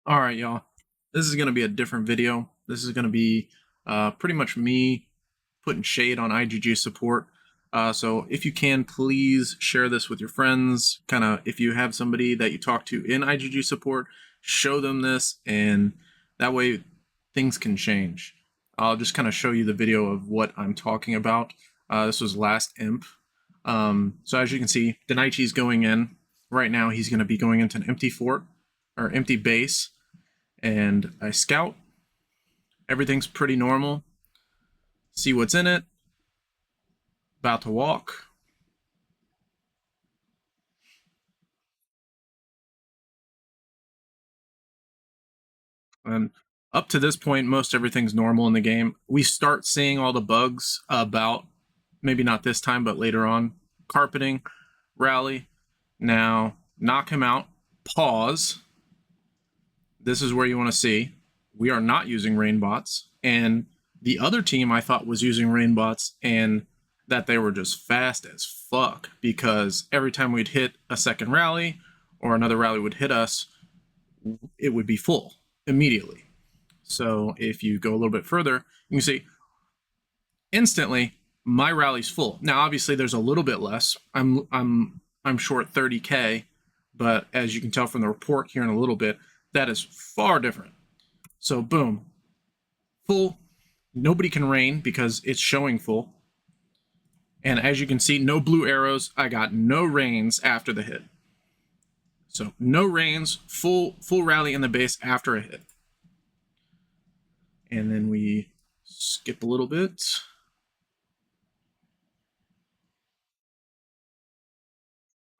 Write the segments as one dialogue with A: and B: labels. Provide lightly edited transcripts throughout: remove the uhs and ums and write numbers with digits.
A: All right, y'all. This is going to be a different video. This is going to be pretty much me putting shade on IGG support. So if you can, please share this with your friends. Kind of, if you have somebody that you talk to in IGG support, show them this, and that way things can change. I'll just kind of show you the video of what I'm talking about. This was last imp. So as you can see, Denaichi's going in. Right now, he's going to be going into an empty fort, or empty base. And I scout. Everything's pretty normal. See what's in it. About to walk. And up to this point, most everything's normal in the game. We start seeing all the bugs about, maybe not this time, but later on. Carpeting, rally. Now, knock him out. Pause. This is where you want to see. We are not using rain bots. And the other team I thought was using rain bots, and that they were just fast as fuck, because every time we'd hit a second rally or another rally would hit us, it would be full immediately. So if you go a little bit further, you can see instantly my rally's full. Now obviously there's a little bit less. I'm short 30k, but as you can tell from the report here in a little bit, that is far different. So boom, full. Nobody can rain because it's showing full. And as you can see, no blue arrows. I got no rains after the hit. So no rains, full rally in the base after a hit. And then we skip a little bit.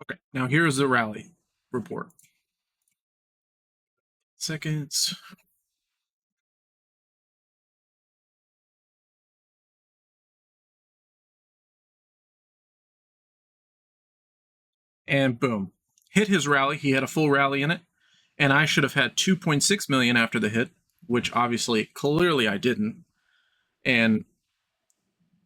A: Okay, now here's the rally report. Seconds. And boom, hit his rally. He had a full rally in it. And I should have had 2.6 million after the hit, which obviously, clearly I didn't. And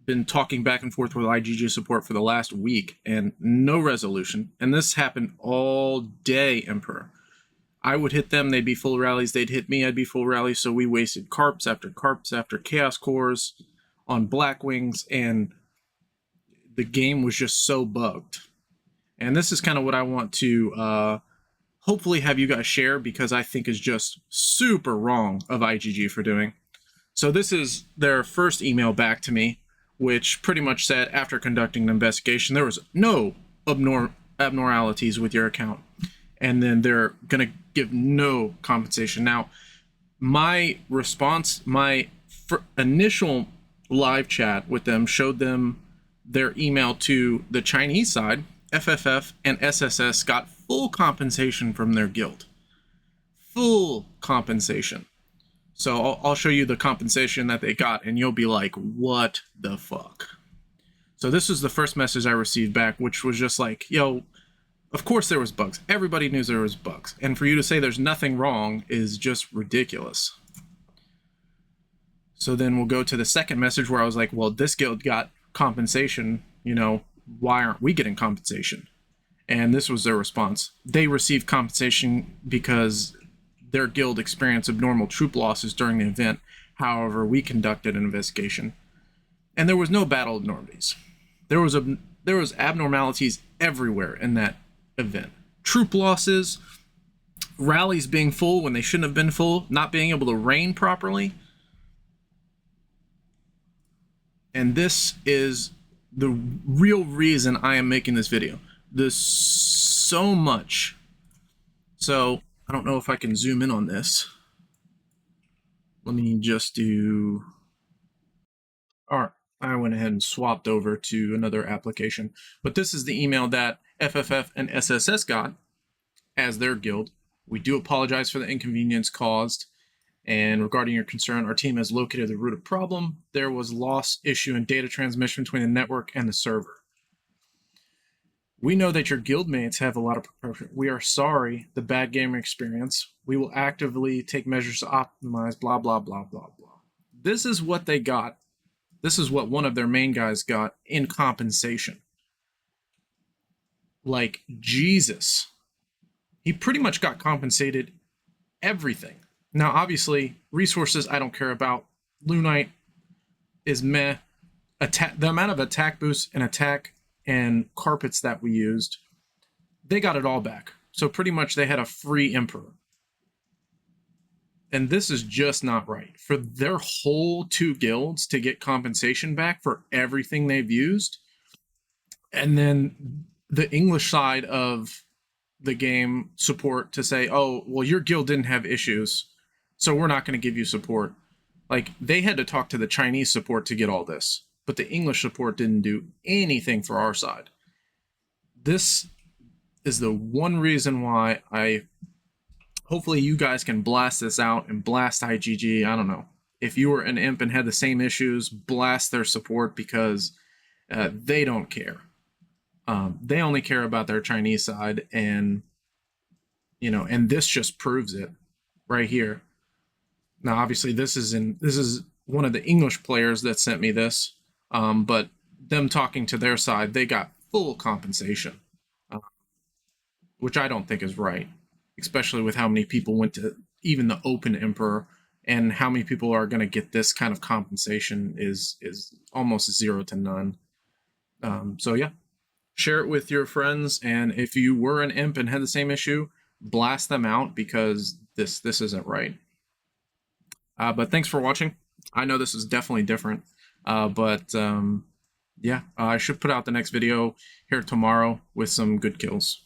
A: been talking back and forth with IGG support for the last week, and no resolution. And this happened all day, Emperor. I would hit them, they'd be full rallies. They'd hit me, I'd be full rallies. So we wasted carps after chaos cores on black wings, and the game was just so bugged. And this is kind of what I want to hopefully have you guys share, because I think is just super wrong of IGG for doing. So this is their first email back to me, which pretty much said, after conducting an investigation, there was no abnormalities with your account. And then they're going to give no compensation. Now, my response, my initial live chat with them showed them their email to the Chinese side. FFF and SSS got full compensation from their guild. Full compensation. So I'll show you the compensation that they got, and you'll be like, what the fuck? So this was the first message I received back, which was just like, yo, of course there was bugs. Everybody knew there was bugs. And for you to say there's nothing wrong is just ridiculous. So then we'll go to the second message where I was like, well, this guild got compensation, you know, why aren't we getting compensation? And this was their response. They received compensation because their guild experienced abnormal troop losses during the event. However, we conducted an investigation, and there was no battle abnormalities. There was abnormalities everywhere in that event. Troop losses, rallies being full when they shouldn't have been full, not being able to rain properly. And this is the real reason I am making this video. There's so much. So I don't know if I can zoom in on this. Let me just do... All right, I went ahead and swapped over to another application. But this is the email that FFF and SSS got as their guild. We do apologize for the inconvenience caused. And regarding your concern, our team has located the root of problem. There was loss issue in data transmission between the network and the server. We know that your guildmates have a lot of preparation. We are sorry the bad gaming experience. We will actively take measures to optimize, blah, blah, blah, blah, blah. This is what they got. This is what one of their main guys got in compensation. Like, Jesus. He pretty much got compensated everything. Now, obviously, resources I don't care about. Lunite is meh. The amount of attack boosts and attack and carpets that we used, they got it all back. So pretty much they had a free Emperor. And this is just not right. For their whole 2 guilds to get compensation back for everything they've used, and then the English side of the game support to say, oh, well, your guild didn't have issues, so we're not going to give you support. Like, they had to talk to the Chinese support to get all this, but the English support didn't do anything for our side. This is the one reason why hopefully you guys can blast this out and blast IGG. I don't know. If you were an imp and had the same issues, blast their support, because they don't care. They only care about their Chinese side, and and this just proves it right here. Now, obviously, this is one of the English players that sent me this, but them talking to their side, they got full compensation, which I don't think is right, especially with how many people went to even the Open Emperor, and how many people are going to get this kind of compensation is almost 0 to none. So yeah, share it with your friends, and if you were an imp and had the same issue, blast them out, because this isn't right. But thanks for watching. I know this is definitely different, but yeah, I should put out the next video here tomorrow with some good kills.